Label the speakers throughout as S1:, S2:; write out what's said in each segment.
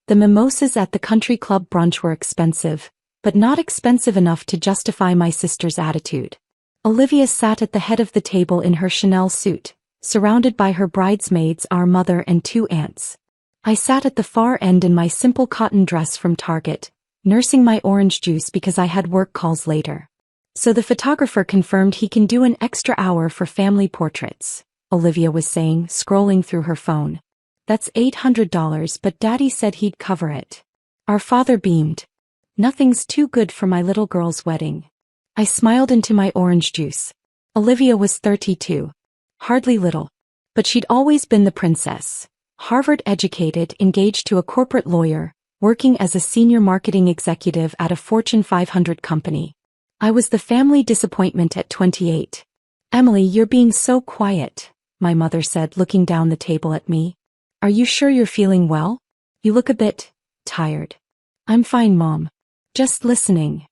S1: The mimosas at the country club brunch were expensive, but not expensive enough to justify my sister's attitude. Olivia sat at the head of the table in her Chanel suit, surrounded by her bridesmaids, our mother and 2 aunts. I sat at the far end in my simple cotton dress from Target, nursing my orange juice because I had work calls later. So the photographer confirmed he can do an extra hour for family portraits, Olivia was saying, scrolling through her phone. That's $800, but Daddy said he'd cover it. Our father beamed. Nothing's too good for my little girl's wedding. I smiled into my orange juice. Olivia was 32. Hardly little. But she'd always been the princess. Harvard-educated, engaged to a corporate lawyer, working as a senior marketing executive at a Fortune 500 company. I was the family disappointment at 28. Emily, you're being so quiet, my mother said, looking down the table at me. Are you sure you're feeling well? You look a bit tired. I'm fine, Mom. Just listening.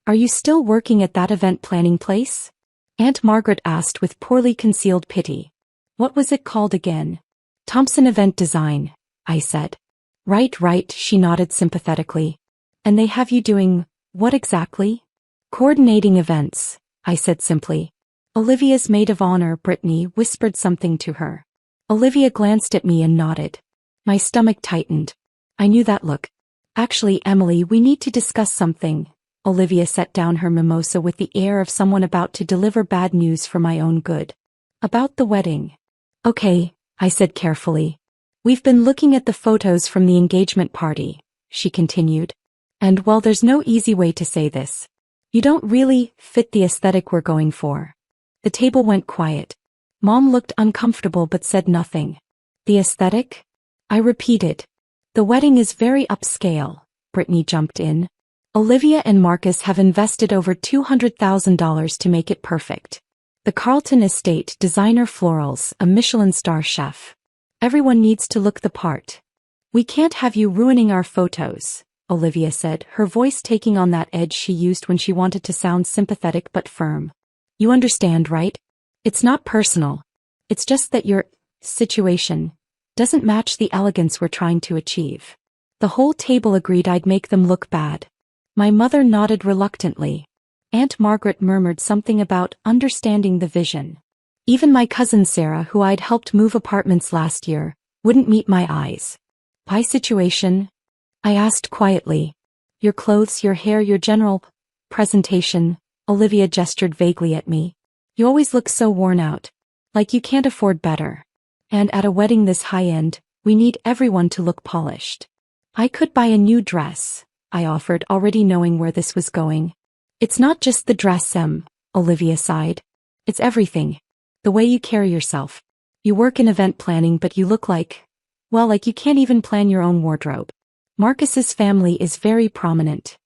S1: Are you still working at that event planning place? Aunt Margaret asked with poorly concealed pity. What was it called again? Thompson Event Design, I said. Right, she nodded sympathetically. And they have you doing, what exactly? Coordinating events, I said simply. Olivia's maid of honor, Brittany, whispered something to her. Olivia glanced at me and nodded. My stomach tightened. I knew that look. Actually, Emily, we need to discuss something. Olivia set down her mimosa with the air of someone about to deliver bad news for my own good. About the wedding. Okay, I said carefully. We've been looking at the photos from the engagement party, she continued. And well, there's no easy way to say this. You don't really fit the aesthetic we're going for. The table went quiet. Mom looked uncomfortable but said nothing. The aesthetic? I repeated. The wedding is very upscale, Brittany jumped in. Olivia and Marcus have invested over $200,000 to make it perfect. The Carlton Estate, designer florals, a Michelin star chef. Everyone needs to look the part. We can't have you ruining our photos, Olivia said, her voice taking on that edge she used when she wanted to sound sympathetic but firm. You understand, right? It's not personal. It's just that your situation doesn't match the elegance we're trying to achieve. The whole table agreed I'd make them look bad. My mother nodded reluctantly. Aunt Margaret murmured something about understanding the vision. Even my cousin Sarah, who I'd helped move apartments last year, wouldn't meet my eyes. Pie situation? I asked quietly. Your clothes, your hair, your general presentation, Olivia gestured vaguely at me. You always look so worn out. Like you can't afford better. And at a wedding this high-end, we need everyone to look polished. I could buy a new dress, I offered, already knowing where this was going. It's not just the dress, Olivia sighed. It's everything. The way you carry yourself. You work in event planning but you look like you can't even plan your own wardrobe. Marcus's family is very prominent.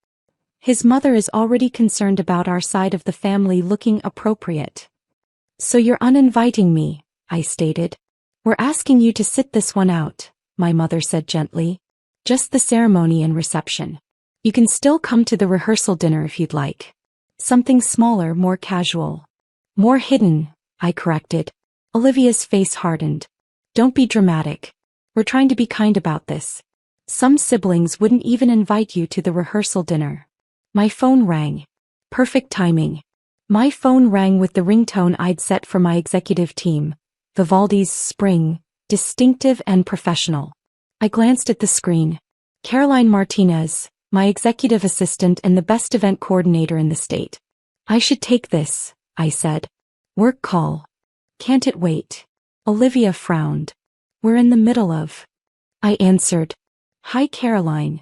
S1: His mother is already concerned about our side of the family looking appropriate. So you're uninviting me, I stated. We're asking you to sit this one out, my mother said gently. Just the ceremony and reception. You can still come to the rehearsal dinner if you'd like. Something smaller, more casual. More hidden, I corrected. Olivia's face hardened. Don't be dramatic. We're trying to be kind about this. Some siblings wouldn't even invite you to the rehearsal dinner. My phone rang. Perfect timing. My phone rang with the ringtone I'd set for my executive team. Vivaldi's Spring, distinctive and professional. I glanced at the screen. Caroline Martinez, my executive assistant and the best event coordinator in the state. I should take this, I said. Work call. Can't it wait? Olivia frowned. We're in the middle of. I answered. Hi Caroline.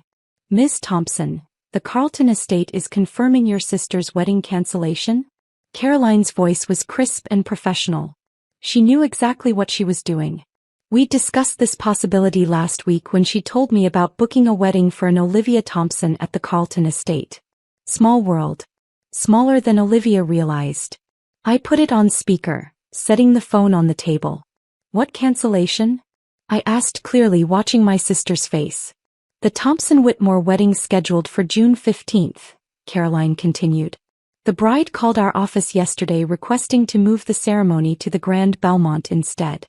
S1: Ms. Thompson, the Carlton Estate is confirming your sister's wedding cancellation? Caroline's voice was crisp and professional. She knew exactly what she was doing. We discussed this possibility last week when she told me about booking a wedding for an Olivia Thompson at the Carlton Estate. Small world. Smaller than Olivia realized. I put it on speaker, setting the phone on the table. What cancellation? I asked clearly, watching my sister's face. The Thompson-Whitmore wedding scheduled for June 15th, Caroline continued. The bride called our office yesterday requesting to move the ceremony to the Grand Belmont instead.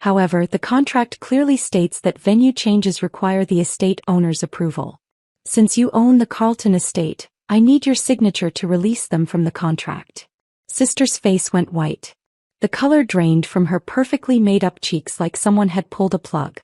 S1: However, the contract clearly states that venue changes require the estate owner's approval. Since you own the Carlton estate, I need your signature to release them from the contract. Sister's face went white. The color drained from her perfectly made-up cheeks like someone had pulled a plug.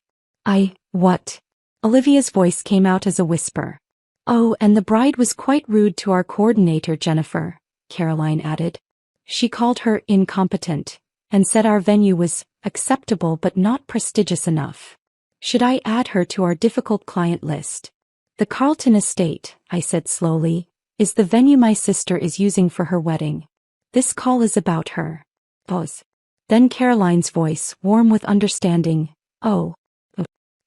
S1: What? Olivia's voice came out as a whisper. Oh, and the bride was quite rude to our coordinator, Jennifer, Caroline added. She called her incompetent, and said our venue was acceptable but not prestigious enough. Should I add her to our difficult client list? The Carlton estate, I said slowly, is the venue my sister is using for her wedding. This call is about her. Pause. Then Caroline's voice, warm with understanding. Oh,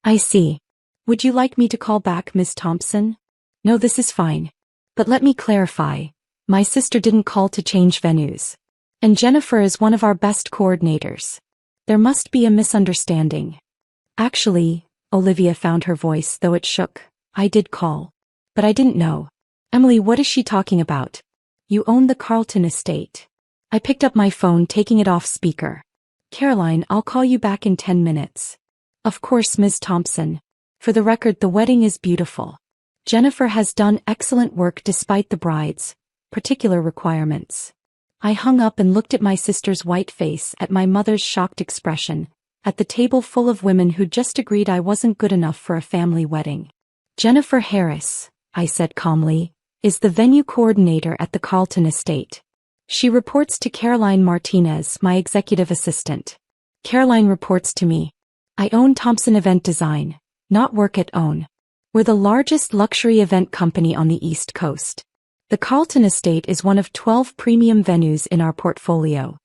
S1: I see. Would you like me to call back Miss Thompson? No, this is fine. But let me clarify. My sister didn't call to change venues. And Jennifer is one of our best coordinators. There must be a misunderstanding. Actually, Olivia found her voice, though it shook. I did call. But I didn't know. Emily, what is she talking about? You own the Carlton estate. I picked up my phone, taking it off speaker. Caroline, I'll call you back in 10 minutes. Of course, Ms. Thompson. For the record, the wedding is beautiful. Jennifer has done excellent work despite the bride's particular requirements. I hung up and looked at my sister's white face, at my mother's shocked expression, at the table full of women who just agreed I wasn't good enough for a family wedding. Jennifer Harris, I said calmly, is the venue coordinator at the Carlton estate. She reports to Caroline Martinez, my executive assistant. Caroline reports to me. I own Thompson Event Design, not work at OWN. We're the largest luxury event company on the East Coast. The Carlton estate is one of 12 premium venues in our portfolio.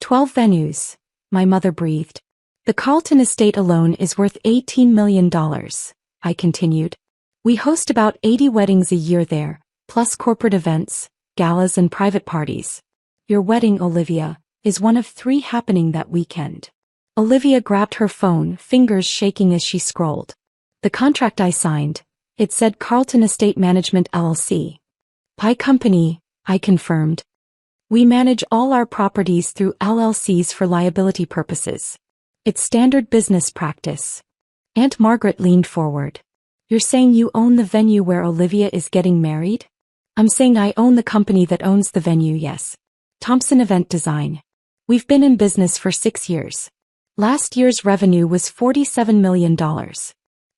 S1: 12 venues, my mother breathed. The Carlton estate alone is worth $18 million, I continued. We host about 80 weddings a year there, plus corporate events, galas and private parties. Your wedding, Olivia, is one of 3 happening that weekend. Olivia grabbed her phone, fingers shaking as she scrolled. The contract I signed, it said Carlton Estate Management LLC. Pie Company, I confirmed. We manage all our properties through LLCs for liability purposes. It's standard business practice. Aunt Margaret leaned forward. You're saying you own the venue where Olivia is getting married? I'm saying I own the company that owns the venue, yes. Thompson Event Design. We've been in business for 6 years. Last year's revenue was $47 million.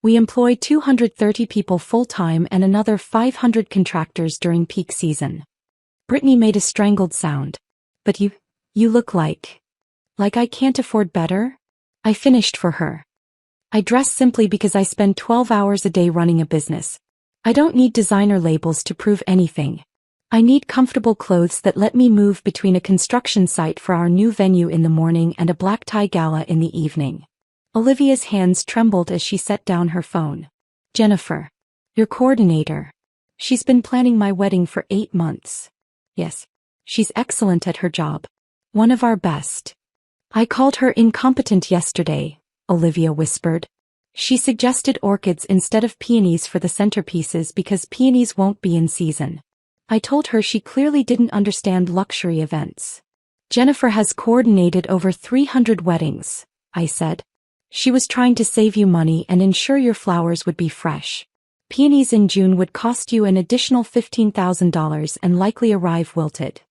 S1: We employ 230 people full-time and another 500 contractors during peak season. Brittany made a strangled sound. But you look like I can't afford better? I finished for her. I dress simply because I spend 12 hours a day running a business. I don't need designer labels to prove anything. I need comfortable clothes that let me move between a construction site for our new venue in the morning and a black tie gala in the evening. Olivia's hands trembled as she set down her phone. Jennifer, your coordinator. She's been planning my wedding for 8 months. Yes, she's excellent at her job. One of our best. I called her incompetent yesterday, Olivia whispered. She suggested orchids instead of peonies for the centerpieces because peonies won't be in season. I told her she clearly didn't understand luxury events. Jennifer has coordinated over 300 weddings, I said. She was trying to save you money and ensure your flowers would be fresh. Peonies in June would cost you an additional $15,000 and likely arrive wilted.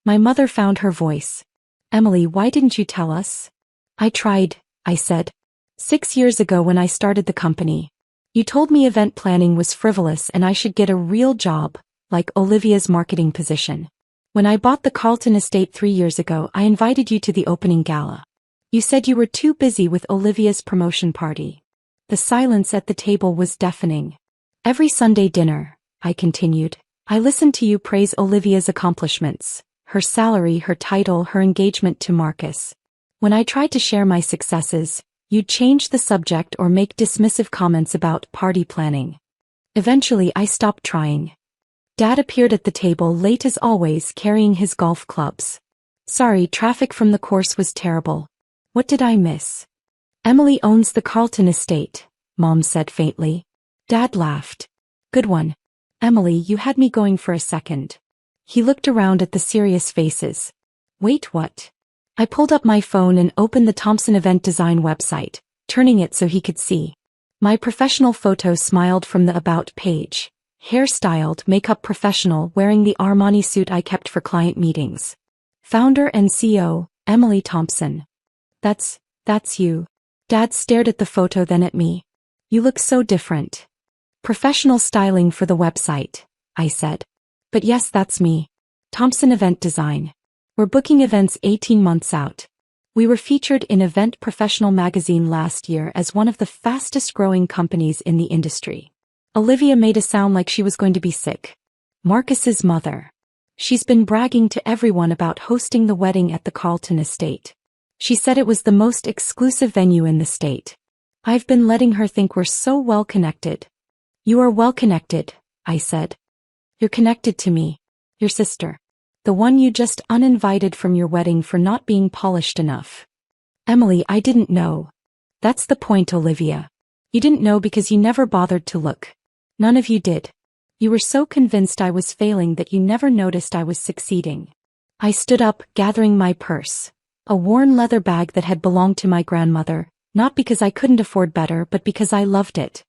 S1: My mother found her voice. Emily, why didn't you tell us? I tried, I said. 6 years ago when I started the company. You told me event planning was frivolous and I should get a real job, like Olivia's marketing position. When I bought the Carlton estate 3 years ago, I invited you to the opening gala. You said you were too busy with Olivia's promotion party. The silence at the table was deafening. Every Sunday dinner, I continued, I listened to you praise Olivia's accomplishments, her salary, her title, her engagement to Marcus. When I tried to share my successes, you'd change the subject or make dismissive comments about party planning. Eventually I stopped trying. Dad appeared at the table late as always, carrying his golf clubs. Sorry, traffic from the course was terrible. What did I miss? Emily owns the Carlton estate, Mom said faintly. Dad laughed. Good one. Emily, you had me going for a second. He looked around at the serious faces. Wait, what? I pulled up my phone and opened the Thompson Event Design website, turning it so he could see. My professional photo smiled from the About page. Hairstyled, makeup professional, wearing the Armani suit I kept for client meetings. Founder and CEO, Emily Thompson. That's you. Dad stared at the photo, then at me. You look so different. Professional styling for the website, I said. But yes, that's me. Thompson Event Design. We're booking events 18 months out. We were featured in Event Professional magazine last year as one of the fastest growing companies in the industry. Olivia made a sound like she was going to be sick. Marcus's mother. She's been bragging to everyone about hosting the wedding at the Carlton estate. She said it was the most exclusive venue in the state. I've been letting her think we're so well connected. You are well connected, I said. You're connected to me. Your sister. The one you just uninvited from your wedding for not being polished enough. Emily, I didn't know. That's the point, Olivia. You didn't know because you never bothered to look. None of you did. You were so convinced I was failing that you never noticed I was succeeding. I stood up, gathering my purse. A worn leather bag that had belonged to my grandmother, not because I couldn't afford better but because I loved it.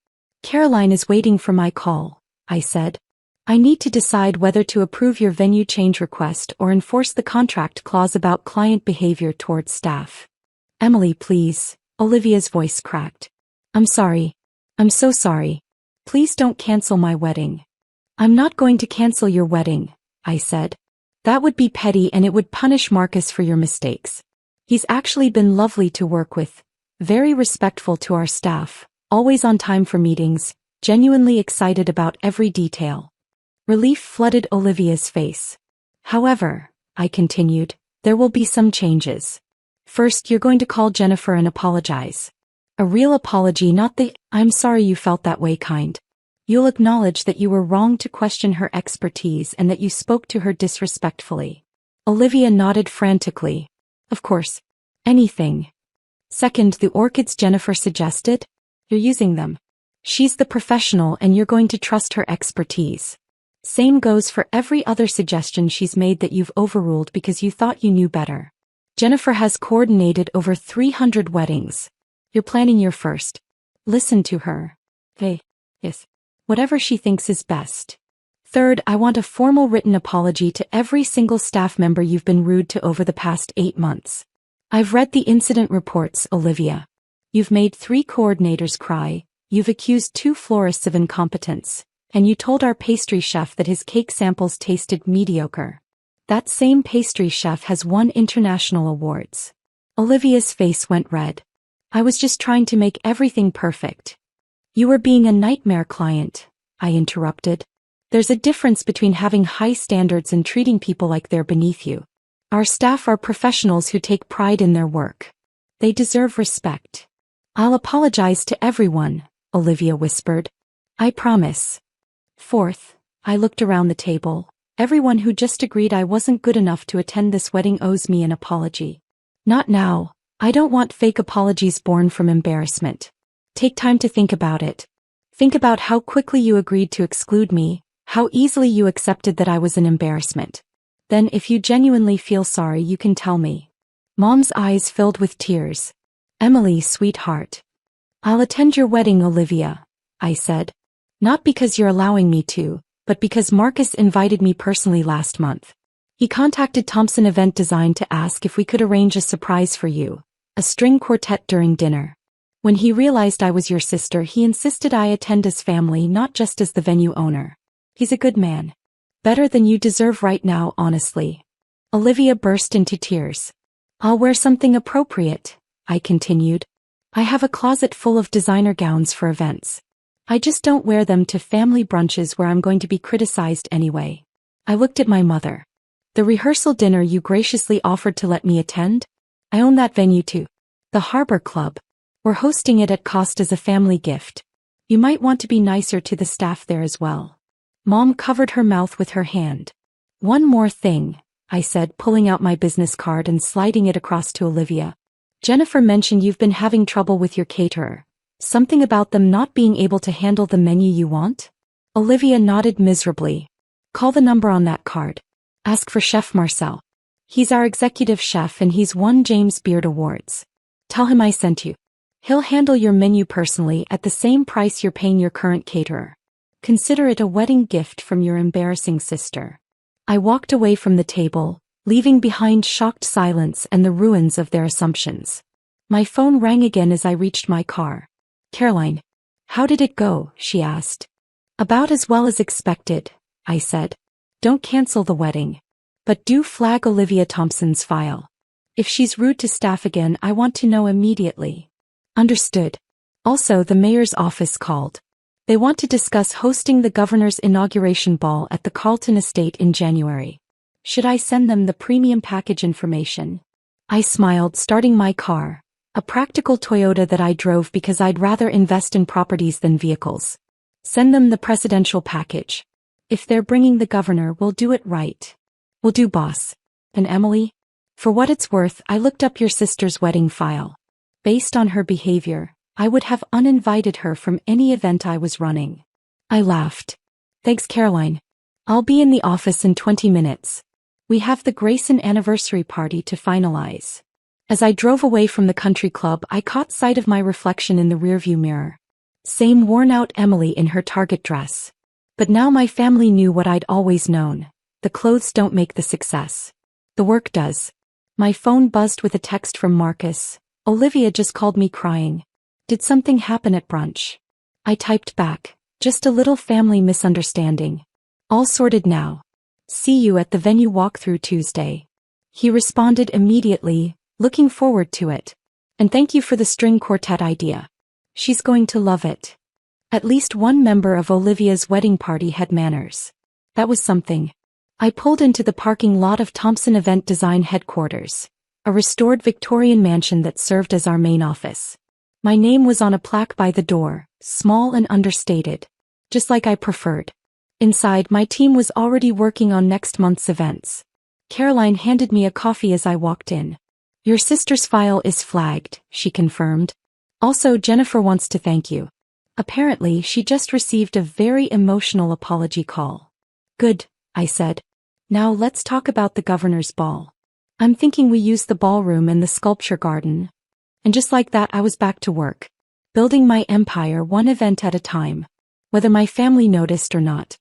S1: Caroline is waiting for my call, I said. I need to decide whether to approve your venue change request or enforce the contract clause about client behavior towards staff. Emily, please, Olivia's voice cracked. I'm sorry. I'm so sorry. Please don't cancel my wedding. I'm not going to cancel your wedding, I said. That would be petty and it would punish Marcus for your mistakes. He's actually been lovely to work with, very respectful to our staff, always on time for meetings, genuinely excited about every detail. Relief flooded Olivia's face. However, I continued, there will be some changes. First, you're going to call Jennifer and apologize. A real apology, not the, I'm sorry you felt that way kind. You'll acknowledge that you were wrong to question her expertise and that you spoke to her disrespectfully. Olivia nodded frantically. Of course. Anything. Second, the orchids Jennifer suggested? You're using them. She's the professional and you're going to trust her expertise. Same goes for every other suggestion she's made that you've overruled because you thought you knew better. Jennifer has coordinated over 300 weddings. You're planning your first. Listen to her. Hey. Yes. Whatever she thinks is best. Third, I want a formal written apology to every single staff member you've been rude to over the past 8 months. I've read the incident reports, Olivia. You've made 3 coordinators cry, you've accused 2 florists of incompetence, and you told our pastry chef that his cake samples tasted mediocre. That same pastry chef has won international awards. Olivia's face went red. I was just trying to make everything perfect. You were being a nightmare client, I interrupted. There's a difference between having high standards and treating people like they're beneath you. Our staff are professionals who take pride in their work. They deserve respect. I'll apologize to everyone, Olivia whispered. I promise. Fourth, I looked around the table. Everyone who just agreed I wasn't good enough to attend this wedding owes me an apology. Not now. I don't want fake apologies born from embarrassment. Take time to think about it. Think about how quickly you agreed to exclude me, how easily you accepted that I was an embarrassment. Then if you genuinely feel sorry, you can tell me. Mom's eyes filled with tears. Emily, sweetheart. I'll attend your wedding, Olivia, I said. Not because you're allowing me to, but because Marcus invited me personally last month. He contacted Thompson Event Design to ask if we could arrange a surprise for you, a string quartet during dinner. When he realized I was your sister, he insisted I attend as family, not just as the venue owner. He's a good man. Better than you deserve right now, honestly. Olivia burst into tears. I'll wear something appropriate, I continued. I have a closet full of designer gowns for events. I just don't wear them to family brunches where I'm going to be criticized anyway. I looked at my mother. The rehearsal dinner you graciously offered to let me attend? I own that venue too. The Harbor Club. We're hosting it at cost as a family gift. You might want to be nicer to the staff there as well. Mom covered her mouth with her hand. One more thing, I said, pulling out my business card and sliding it across to Olivia. Jennifer mentioned you've been having trouble with your caterer. Something about them not being able to handle the menu you want? Olivia nodded miserably. Call the number on that card. Ask for Chef Marcel. He's our executive chef and he's won James Beard Awards. Tell him I sent you. He'll handle your menu personally at the same price you're paying your current caterer. Consider it a wedding gift from your embarrassing sister. I walked away from the table, leaving behind shocked silence and the ruins of their assumptions. My phone rang again as I reached my car. Caroline. How did it go? She asked. About as well as expected, I said. Don't cancel the wedding. But do flag Olivia Thompson's file. If she's rude to staff again, I want to know immediately. Understood. Also, the mayor's office called. They want to discuss hosting the governor's inauguration ball at the Carlton estate in January. Should I send them the premium package information? I smiled, starting my car, a practical Toyota that I drove because I'd rather invest in properties than vehicles. Send them the presidential package. If they're bringing the governor, we'll do it right. Will do, boss. And Emily? For what it's worth, I looked up your sister's wedding file. Based on her behavior, I would have uninvited her from any event I was running. I laughed. Thanks, Caroline. I'll be in the office in 20 minutes. We have the Grayson anniversary party to finalize. As I drove away from the country club, I caught sight of my reflection in the rearview mirror. Same worn-out Emily in her Target dress. But now my family knew what I'd always known. The clothes don't make the success. The work does. My phone buzzed with a text from Marcus. Olivia just called me crying. Did something happen at brunch? I typed back. Just a little family misunderstanding. All sorted now. See you at the venue walkthrough Tuesday. He responded immediately, looking forward to it. And thank you for the string quartet idea. She's going to love it. At least one member of Olivia's wedding party had manners. That was something. I pulled into the parking lot of Thompson Event Design headquarters, a restored Victorian mansion that served as our main office. My name was on a plaque by the door, small and understated, just like I preferred. Inside, my team was already working on next month's events. Caroline handed me a coffee as I walked in. Your sister's file is flagged, she confirmed. Also, Jennifer wants to thank you. Apparently, she just received a very emotional apology call. Good, I said. Now let's talk about the governor's ball. I'm thinking we use the ballroom and the sculpture garden. And just like that, I was back to work, building my empire one event at a time. Whether my family noticed or not,